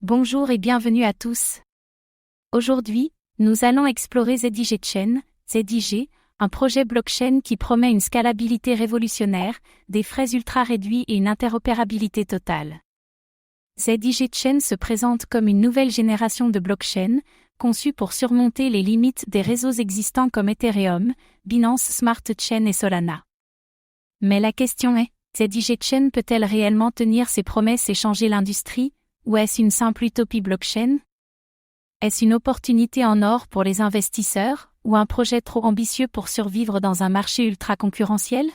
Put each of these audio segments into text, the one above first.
Bonjour et bienvenue à tous. Aujourd'hui, nous allons explorer ZDG Chain, ZDG, un projet blockchain qui promet une scalabilité révolutionnaire, des frais ultra réduits et une interopérabilité totale. ZDG Chain se présente comme une nouvelle génération de blockchain, conçue pour surmonter les limites des réseaux existants comme Ethereum, Binance Smart Chain et Solana. Mais la question est, ZDG Chain peut-elle réellement tenir ses promesses et changer l'industrie, ou est-ce une simple utopie blockchain? Est-ce une opportunité en or pour les investisseurs, ou un projet trop ambitieux pour survivre dans un marché ultra concurrentiel?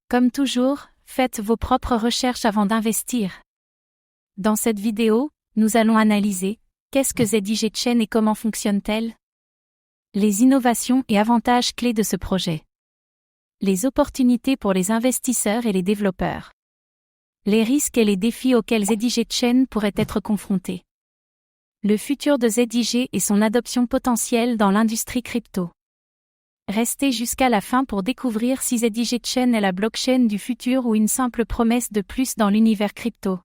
Comme toujours, faites vos propres recherches avant d'investir. Dans cette vidéo, nous allons analyser qu'est-ce que ZDG Chain et comment fonctionne-t-elle? Les innovations et avantages clés de ce projet. Les opportunités pour les investisseurs et les développeurs. Les risques et les défis auxquels ZDG Chain pourrait être confronté. Le futur de ZDG et son adoption potentielle dans l'industrie crypto. Restez jusqu'à la fin pour découvrir si ZDG Chain est la blockchain du futur ou une simple promesse de plus dans l'univers crypto.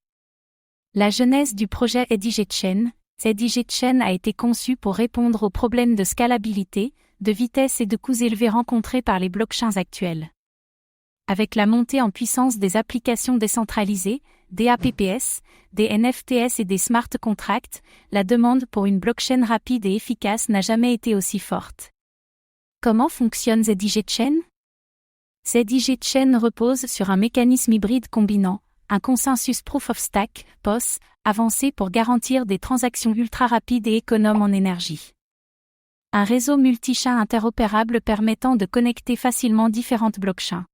La genèse du projet ZDG Chain. ZDG Chain a été conçu pour répondre aux problèmes de scalabilité, de vitesse et de coûts élevés rencontrés par les blockchains actuels. Avec la montée en puissance des applications décentralisées, des APPS, des NFTs et des smart contracts, la demande pour une blockchain rapide et efficace n'a jamais été aussi forte. Comment fonctionne ZDG Chain? ZDG Chain repose sur un mécanisme hybride combinant un consensus Proof of Stake, POS, avancé pour garantir des transactions ultra rapides et économes en énergie. Un réseau multi-chain interopérable permettant de connecter facilement différentes blockchains.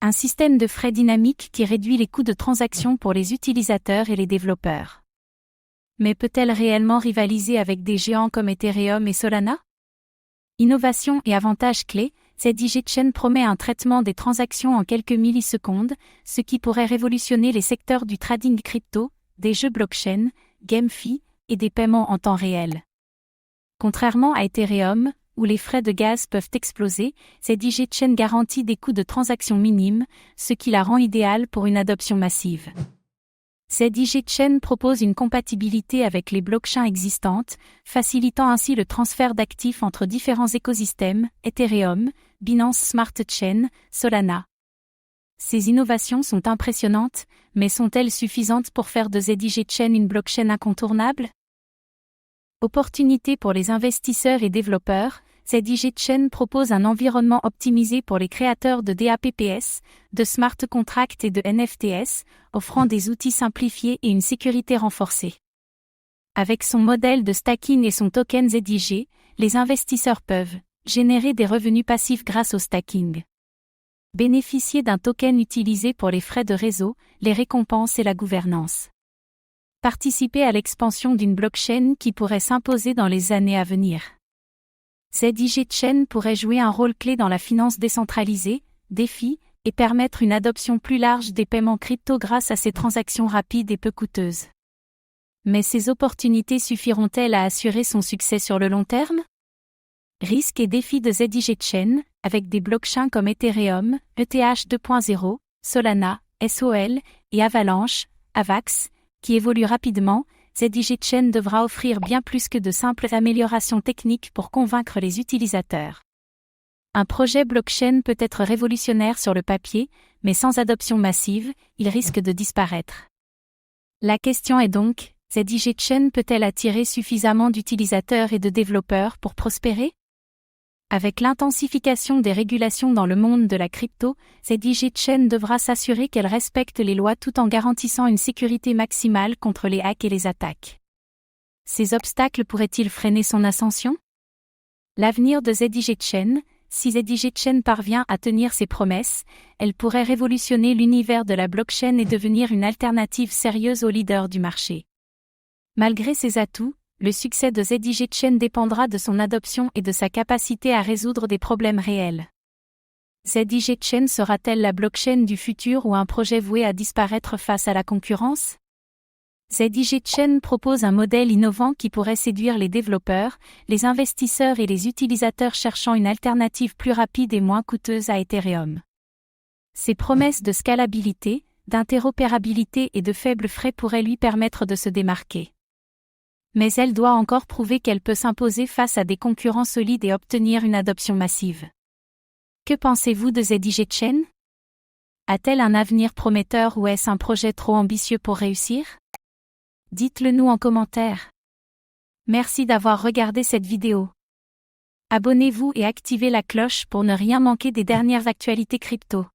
Un système de frais dynamique qui réduit les coûts de transaction pour les utilisateurs et les développeurs. Mais peut-elle réellement rivaliser avec des géants comme Ethereum et Solana? Innovation et avantages clés, ZDG Chain promet un traitement des transactions en quelques millisecondes, ce qui pourrait révolutionner les secteurs du trading crypto, des jeux blockchain, GameFi et des paiements en temps réel. Contrairement à Ethereum, où les frais de gaz peuvent exploser, ZDG Chain garantit des coûts de transaction minimes, ce qui la rend idéale pour une adoption massive. ZDG Chain propose une compatibilité avec les blockchains existantes, facilitant ainsi le transfert d'actifs entre différents écosystèmes, Ethereum, Binance Smart Chain, Solana. Ces innovations sont impressionnantes, mais sont-elles suffisantes pour faire de ZDG Chain une blockchain incontournable? Opportunités pour les investisseurs et développeurs, ZDG Chain propose un environnement optimisé pour les créateurs de DApps, de smart contracts et de NFTs, offrant des outils simplifiés et une sécurité renforcée. Avec son modèle de stacking et son token ZDG, les investisseurs peuvent générer des revenus passifs grâce au stacking. Bénéficier d'un token utilisé pour les frais de réseau, les récompenses et la gouvernance. Participer à l'expansion d'une blockchain qui pourrait s'imposer dans les années à venir. ZDG Chain pourrait jouer un rôle clé dans la finance décentralisée, DeFi, et permettre une adoption plus large des paiements crypto grâce à ces transactions rapides et peu coûteuses. Mais ces opportunités suffiront-elles à assurer son succès sur le long terme? Risques et défis de ZDG Chain, avec des blockchains comme Ethereum, ETH 2.0, Solana, SOL, et Avalanche, AVAX, qui évoluent rapidement, ZDG Chain devra offrir bien plus que de simples améliorations techniques pour convaincre les utilisateurs. Un projet blockchain peut être révolutionnaire sur le papier, mais sans adoption massive, il risque de disparaître. La question est donc, ZDG Chain peut-elle attirer suffisamment d'utilisateurs et de développeurs pour prospérer? Avec l'intensification des régulations dans le monde de la crypto, ZDG Chain devra s'assurer qu'elle respecte les lois tout en garantissant une sécurité maximale contre les hacks et les attaques. Ces obstacles pourraient-ils freiner son ascension? L'avenir de ZDG Chain, si ZDG Chain parvient à tenir ses promesses, elle pourrait révolutionner l'univers de la blockchain et devenir une alternative sérieuse aux leaders du marché. Malgré ses atouts, le succès de ZDG Chain dépendra de son adoption et de sa capacité à résoudre des problèmes réels. ZDG Chain sera-t-elle la blockchain du futur ou un projet voué à disparaître face à la concurrence? ZDG Chain propose un modèle innovant qui pourrait séduire les développeurs, les investisseurs et les utilisateurs cherchant une alternative plus rapide et moins coûteuse à Ethereum. Ses promesses de scalabilité, d'interopérabilité et de faibles frais pourraient lui permettre de se démarquer. Mais elle doit encore prouver qu'elle peut s'imposer face à des concurrents solides et obtenir une adoption massive. Que pensez-vous de ZDigiC Chain? A-t-elle un avenir prometteur ou est-ce un projet trop ambitieux pour réussir? Dites-le nous en commentaire. Merci d'avoir regardé cette vidéo. Abonnez-vous et activez la cloche pour ne rien manquer des dernières actualités crypto.